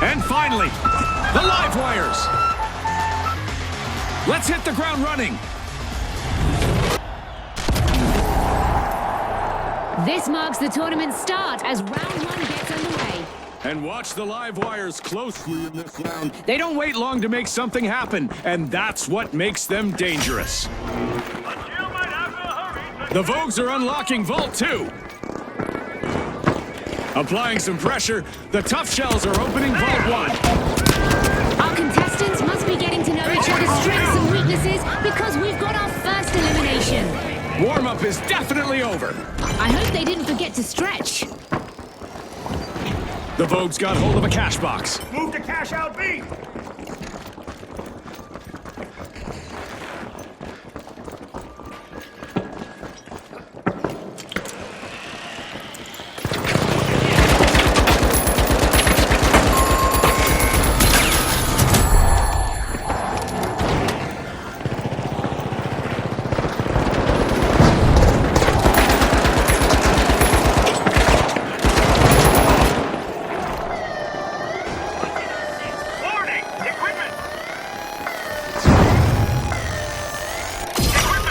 And finally, the live wires. Let's hit the ground running. This marks the tournament's start as round one gets underway. And watch the live wires closely in this round. They don't wait long to make something happen, and that's what makes them dangerous. The Vogues are unlocking Vault 2. Applying some pressure, the Tough Shells are opening Vault 1. Our contestants must be getting to know each other's strengths and weaknesses because we've got our first elimination. Warm-up is definitely over. I hope they didn't forget to stretch. The Vogues got hold of a cash box. Move to cash out B.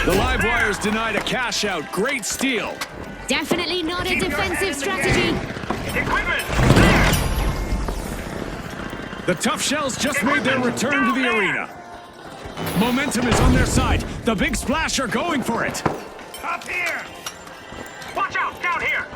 The live wires denied a cash out. Great steal. Definitely not a defensive strategy. The Tough Shells just made their return to the arena. Momentum is on their side. The Big Splash are going for it. Up here. Watch out, down here.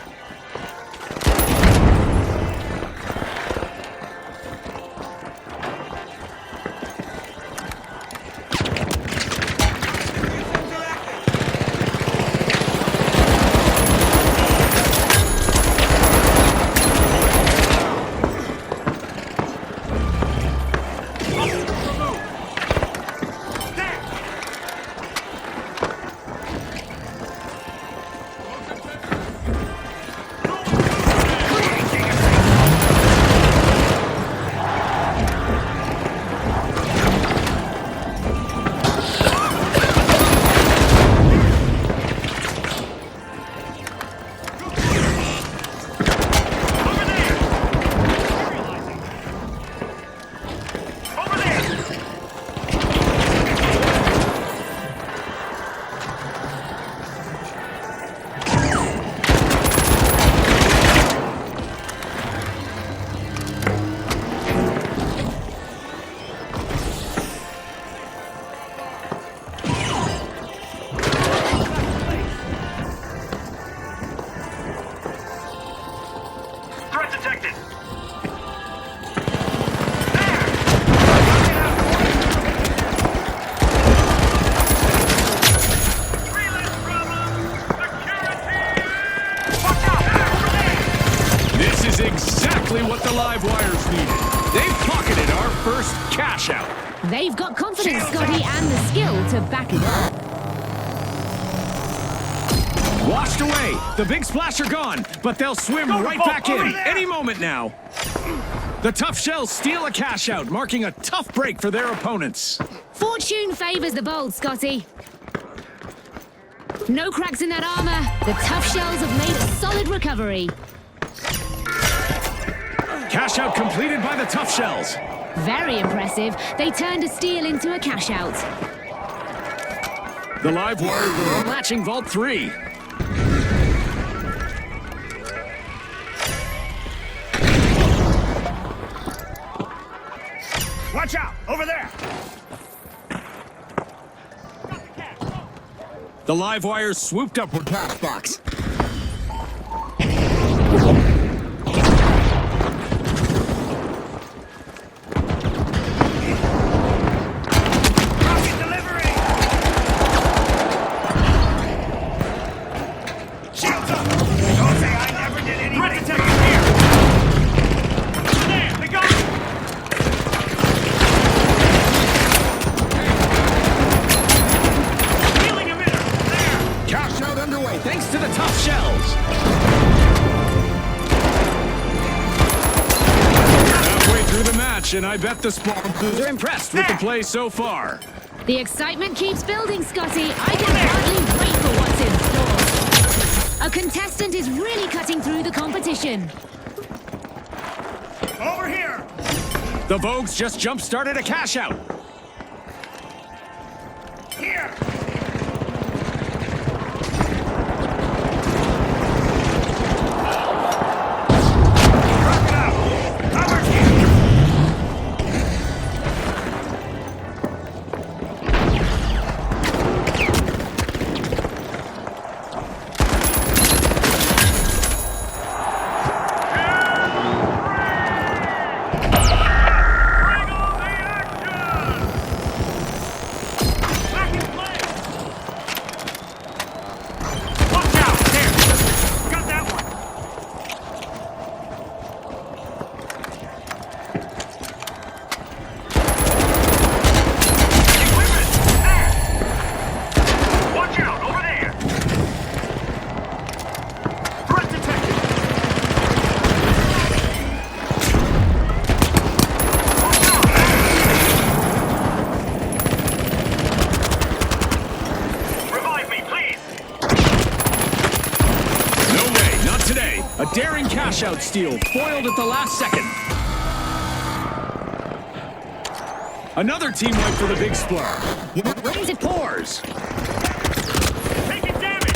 Exactly what the live wires needed. They've pocketed our first cash out. They've got confidence, Scotty, and the skill to back it up. Washed away. The Big Splash are gone, but they'll swim right back in any moment now. The Tough Shells steal a cash out, marking a tough break for their opponents. Fortune favors the bold, Scotty. No cracks in that armor. The Tough Shells have made a solid recovery. Cash out completed by the Tough Shells. Very impressive. They turned a steal into a cash out. The live wires are unlatching Vault 3. Watch out, over there. The live wires swooped upward cash box. Thanks to the Tough Shells. Halfway through the match, and I bet the sponsors are impressed with the play so far. The excitement keeps building, Scotty. I can hardly wait for what's in store. A contestant is really cutting through the competition. Over here. The Vogues just jump-started a cash out. Here! Rock it out! Cover here! A daring cash-out steal, foiled at the last second. Another team wipe for the big splur. Raise it pours. Taking damage!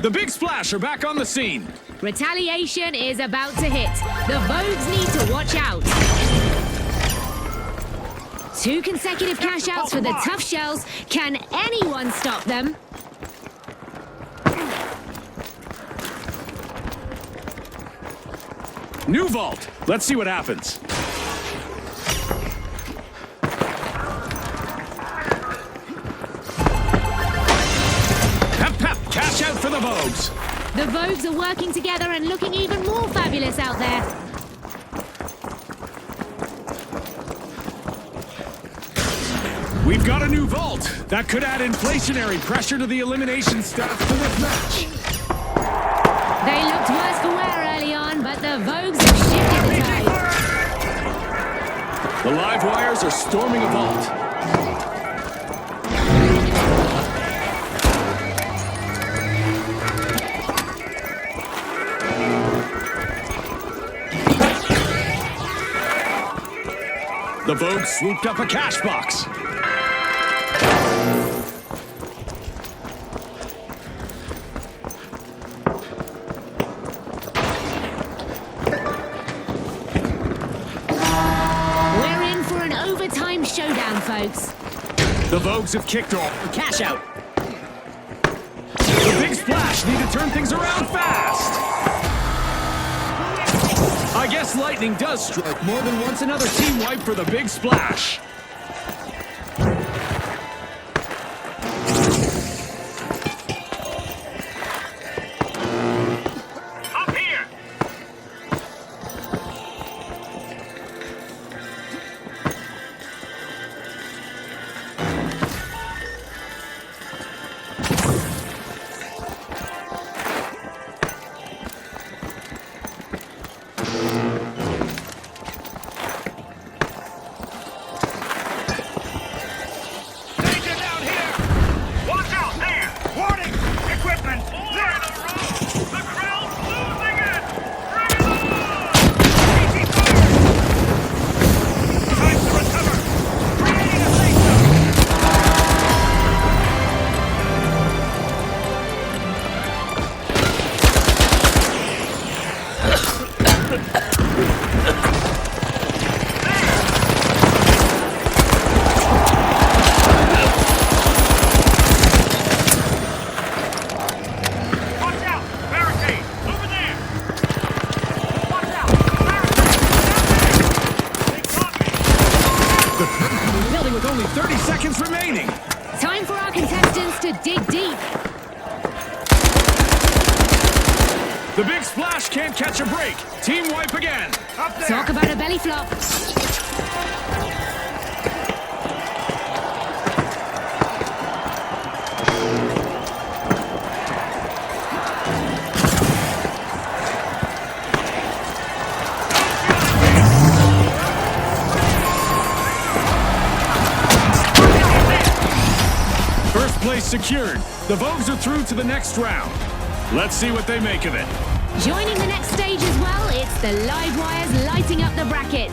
The Big Splash are back on the scene. Retaliation is about to hit. The Vogues need to watch out. 2 consecutive cash outs for the Tough Shells. Can anyone stop them? New vault. Let's see what happens. Cash out for the Vogues. The Vogues are working together and looking even more fabulous out there. We've got a new vault. That could add inflationary pressure to the elimination stats for this match. They looked worse for wear early on, but the Vogues have shifted the tide. The live wires are storming a vault. The Vogue swooped up a cash box. We're in for an overtime showdown, folks. The Vogues have kicked off a cash out. The Big Splash need to turn things around fast. I guess lightning does strike more than once. Another team wipe for the Big Splash. Up here! Danger down here! Watch out there! Warning! Equipment! There! The crowd's losing it! Bring it on! Easy fire! Time to recover! Creating a safe zone! Watch out! Barricade! Over there! Watch out! Barricade! They got me! The building with only 30 seconds remaining. Time for our contestants to dig deep. The Big Splash can't catch a break. Team wipe again. Up there! Talk about a belly flop. place secured. The Vogues are through to the next round. Let's see what they make of it. Joining the next stage as well, it's the live wires lighting up the bracket.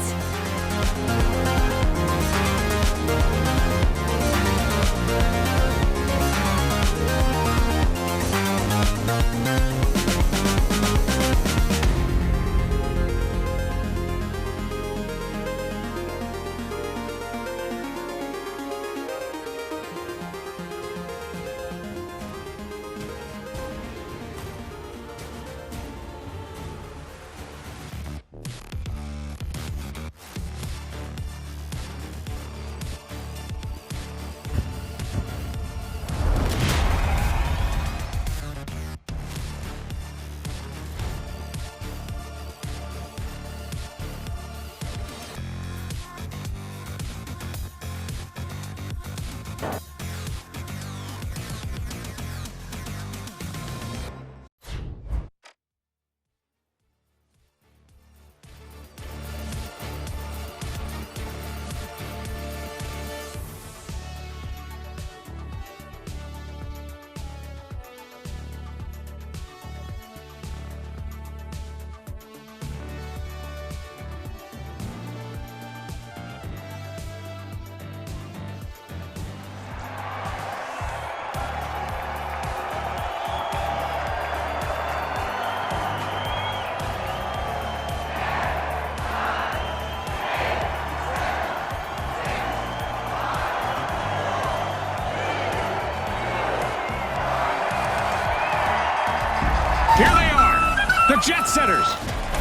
Here they are, the Jet Setters,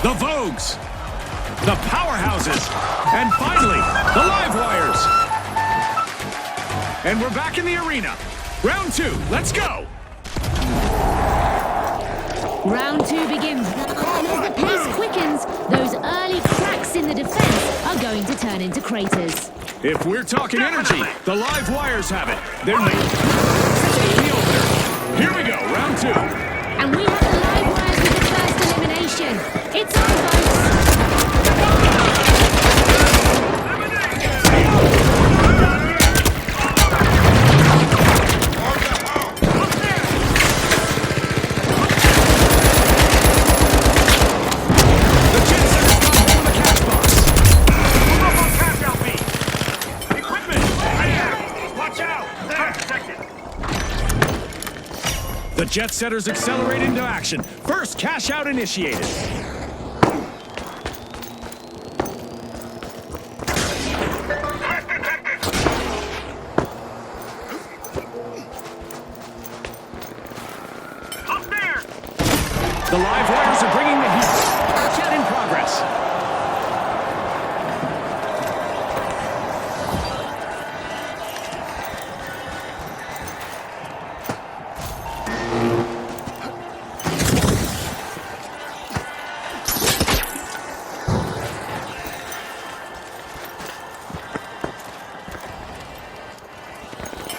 the Vogues, the Powerhouses, and finally, the Live Wires. And we're back in the arena. Round 2, let's go. Round 2 begins, and as the pace quickens, those early cracks in the defense are going to turn into craters. If we're talking energy, the Live Wires have it. They're in the opener. Here we go, round 2. And we have the live wires with the first elimination. It's on, folks. The Jet Setters got hold of the cash box. Move up on cash out, B. Equipment! Right here! Watch out! There! Protected! The Jet Setters accelerate into action. First cash out initiated. Up there! The Live Wires are bringing the heat. Cash out in progress.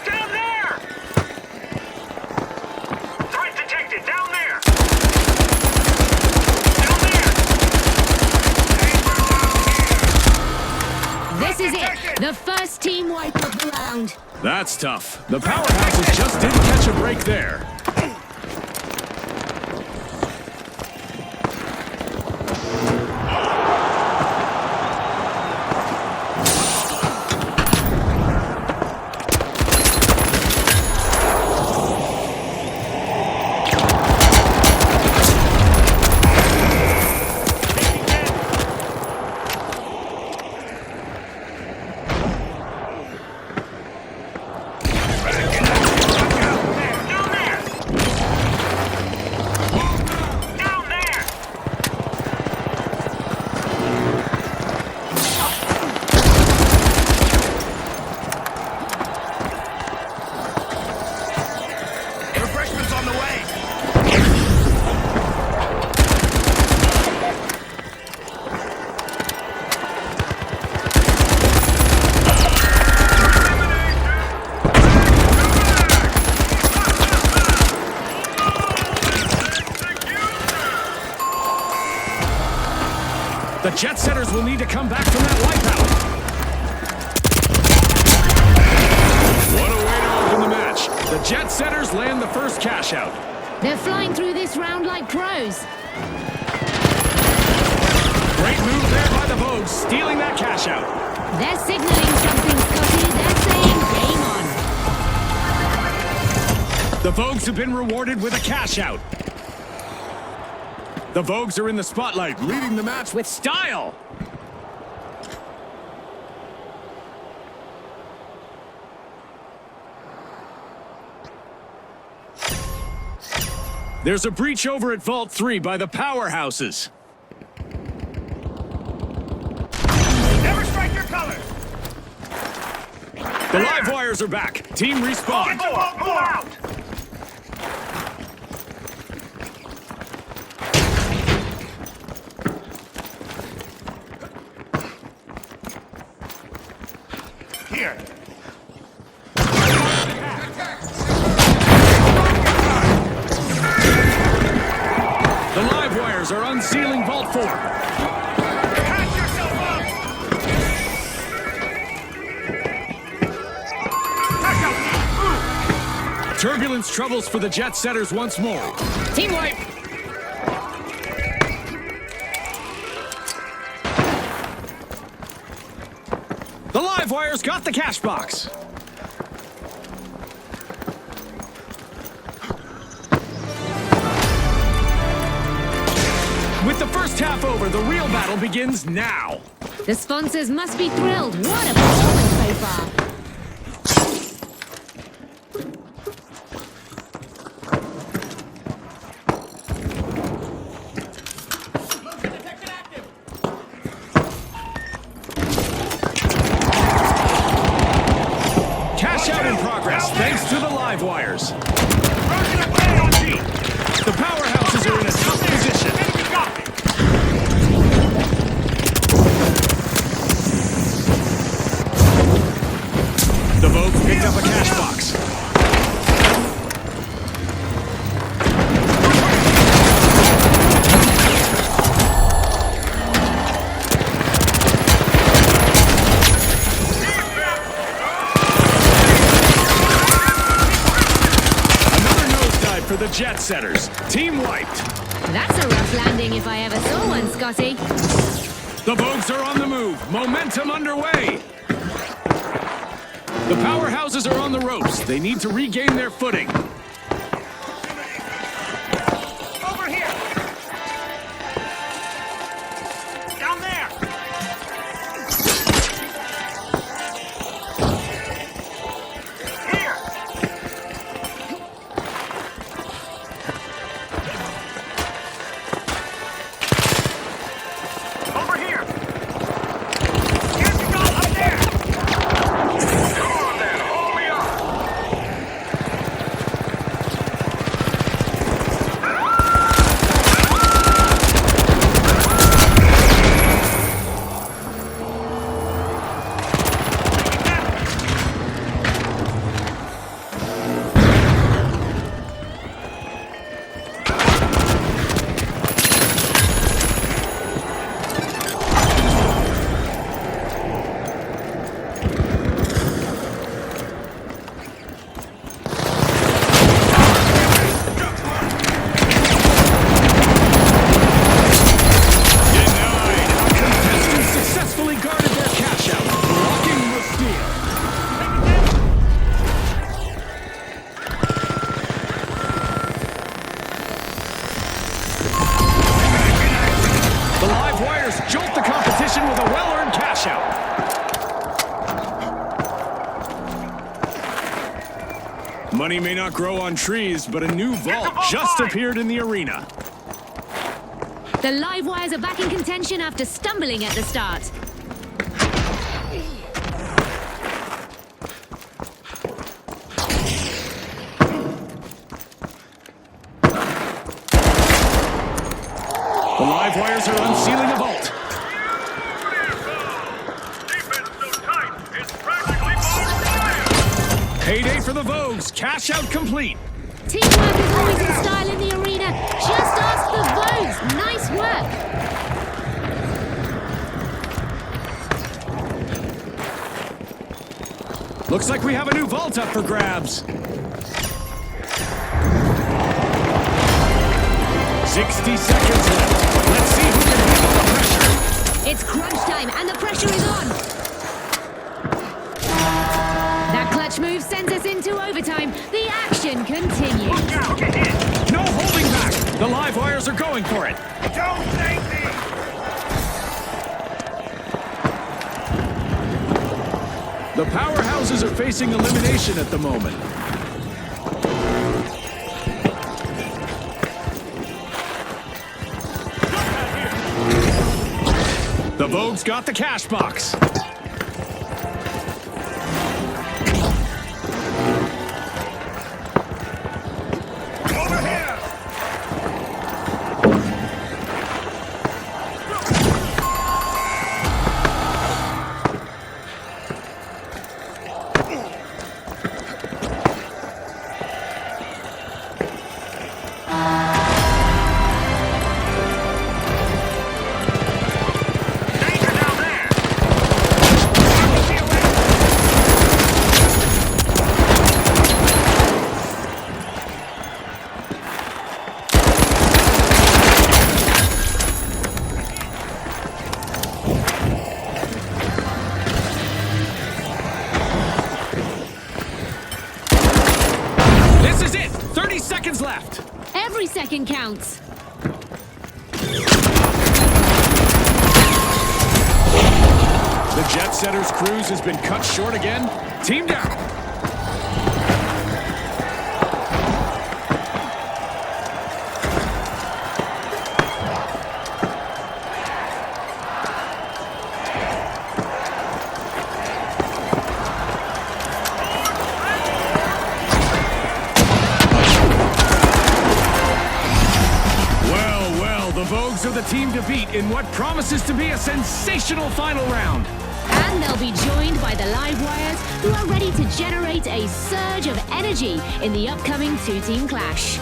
Down there! Threat detected! Down there! Down there! This is it. The first team wipe of the round. That's tough. The Powerhouses just didn't catch a break there. The Jet Setters will need to come back from that wipeout. What a way to open the match. The jet setters land the first cash out. They're flying through this round like pros. Great move there by the Vogues, stealing that cash out. They're signaling something, Scotty. They're saying game on. The Vogues have been rewarded with a cash out. The Vogues are in the spotlight, leading the match with style. There's a breach over at Vault 3 by the powerhouses. Never strike your colors! The live wires are back. Team respawn. Get the vault more out! Here. The live wires are unsealing Vault 4. Patch yourself up! Back up! Turbulence troubles for the jet setters once more. Team wipe. The live wires got the cash box. With the first half over, the real battle begins now. The sponsors must be thrilled. What a performance so far. Cash out in progress, thanks to the live wires. Rushing away on G! The powerhouses are in a tough position. Enemy got me! The Vogues picked up a cash box. Another nosedive for the jet setters. Team wiped. That's a rough landing if I ever saw one, Scotty. The Vogues are on the move. Momentum underway. The powerhouses are on the ropes. They need to regain their footing. Over here! Down there! Here! Over here! Here's the goal up there! Come on then, hold me up! Denied. Contestants successfully guarded their cash out, blocking the steal. The live wires jolt the competition with a well-earned cash out. Money may not grow on trees, but a new vault just appeared in the arena. The live wires are back in contention after stumbling at the start. The live wires are unsealing a vault. Defense so tight, it's practically barbed wire! Payday for the Vogues. Cash out complete. Teamwork is always in style in the arena. Just ask the Vogues. Nice work. Looks like we have a new vault up for grabs. 60 seconds left. Let's see who can handle the pressure. It's crunch time and the pressure is on. That clutch move sends us into overtime. The action continues. Look out, get in! No holding back. The live wires are going for it. Don't thank me! The powerhouses are facing elimination at the moment. The Vogue's got the cash box. Over here! Danger down there! This is it. 30 seconds left. Every second counts. The Jet Setter's cruise has been cut short again. Team down. Well, the Vogues are the team to beat in what promises to be a sensational final round. And they'll be joined by the live wires who are ready to generate a surge of energy in the upcoming two-team clash.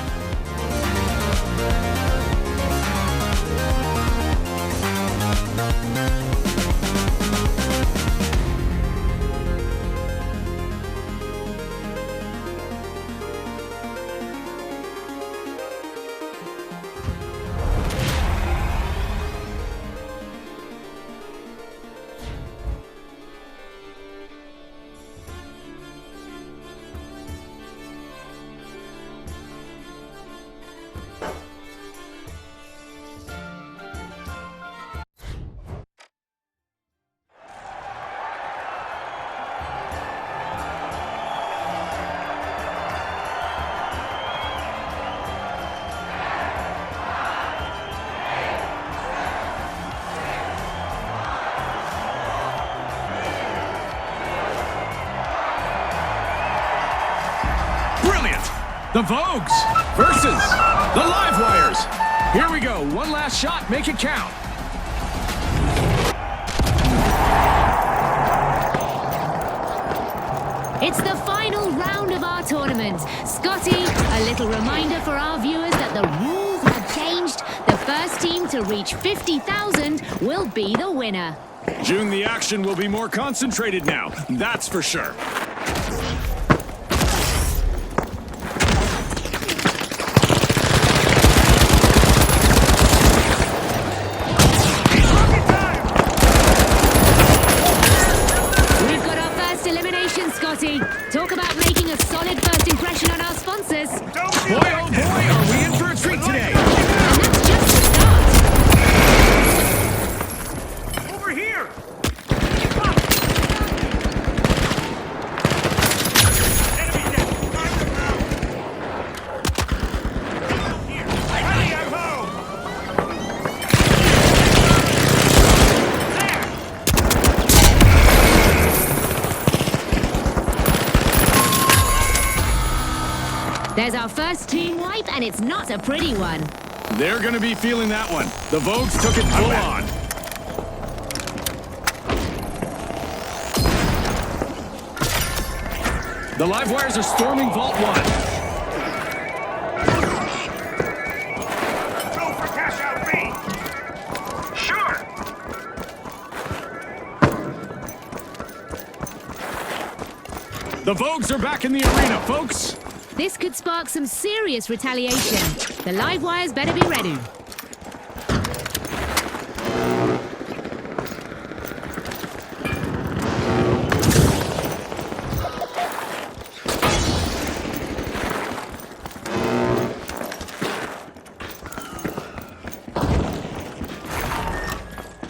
The Vogues versus the Live Wires. Here we go. One last shot. Make it count. It's the final round of our tournament. Scotty, a little reminder for our viewers that the rules have changed. The first team to reach 50,000 will be the winner. June, the action will be more concentrated now. That's for sure. Talk about making a solid first impression on our sponsors. Boy, oh boy, are we in for a treat today. And that's just the start. Over here! Enemy dead! Find them now! Here! Hurry, I'm home! There! There's our first team wipe, and it's not a pretty one. They're going to be feeling that one. The Vogues took it full on. The Live Wires are storming Vault 1. Go for cash out B! Sure! The Vogues are back in the arena, folks. This could spark some serious retaliation. The live wires better be ready.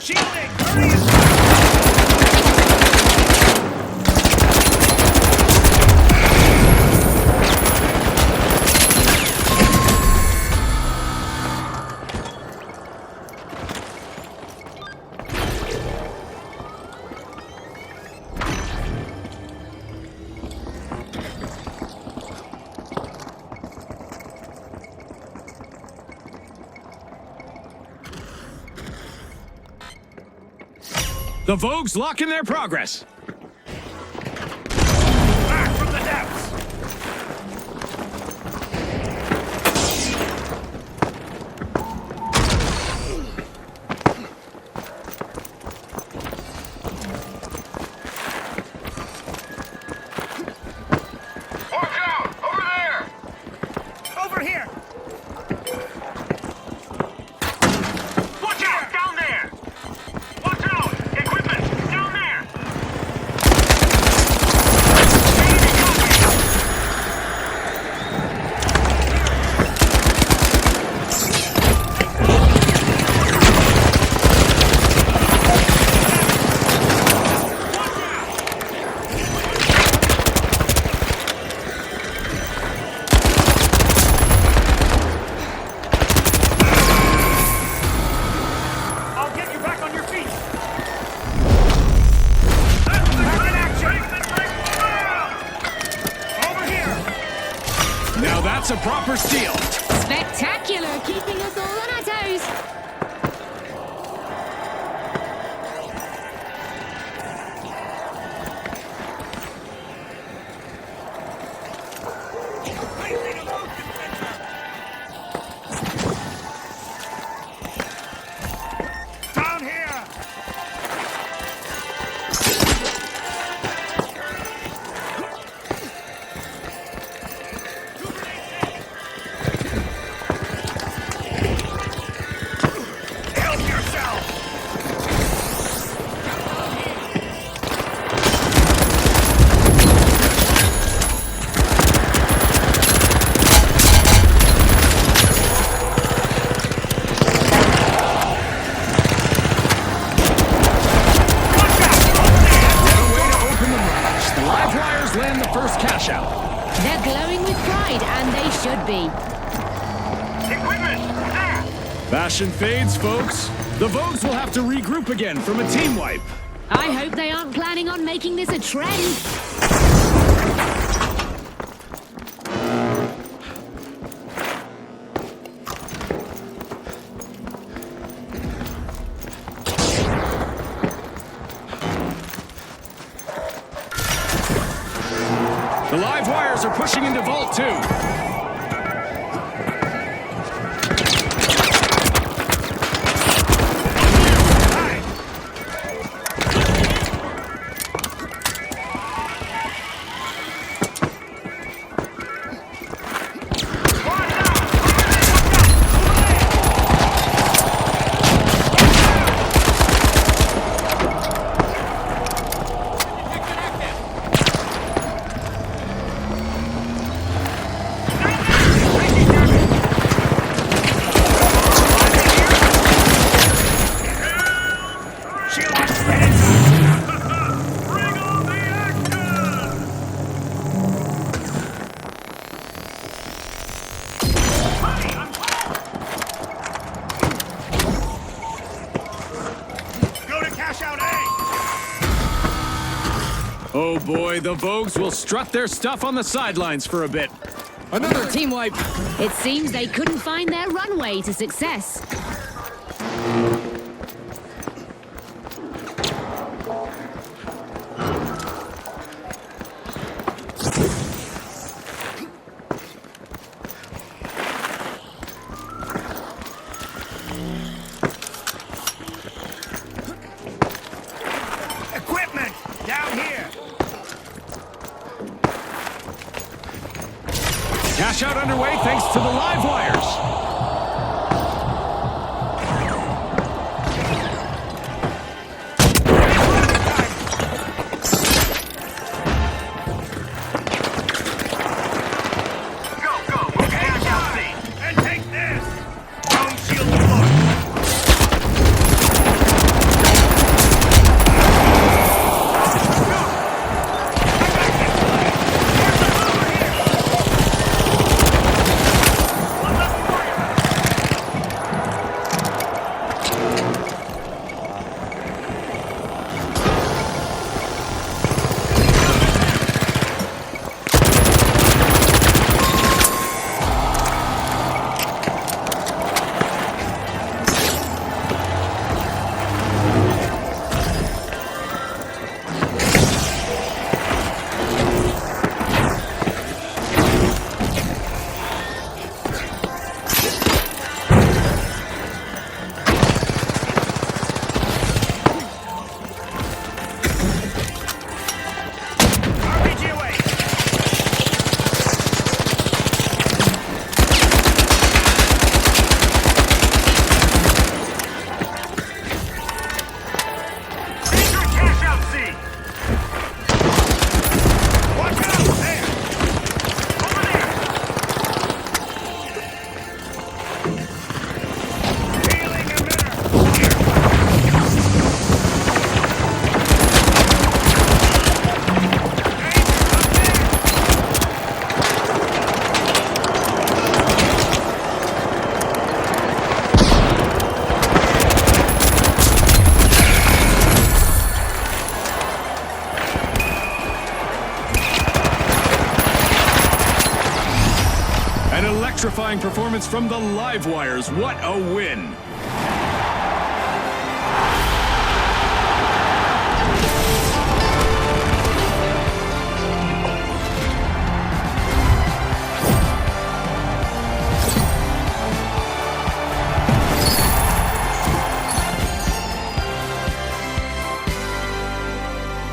Shielding! Hurry and The Vogues lock in their progress. back from the depths! Watch out! Over there! Over here! Watch out! Down there! Watch out! Equipment! Down there! I'll get you back on your feet! That's the good action! Over here! Now that's a proper steal. Spectacular, keeping us all on our toes. Placing a motion sensor! Down here! Help yourself! What a way to open the match. The live wires land the first cash out. They're glowing with pride, and they should be. Equipment! There! Fashion fades, folks. The Vogues will have to regroup again from a team wipe. I hope they aren't planning on making this a trend. The live wires are pushing into Vault 2. Oh boy, the Vogues will strut their stuff on the sidelines for a bit. Another team wipe. It seems they couldn't find their runway to success. Equipment! Down here! underway thanks to the live wires. Electrifying performance from the live wires. What a win!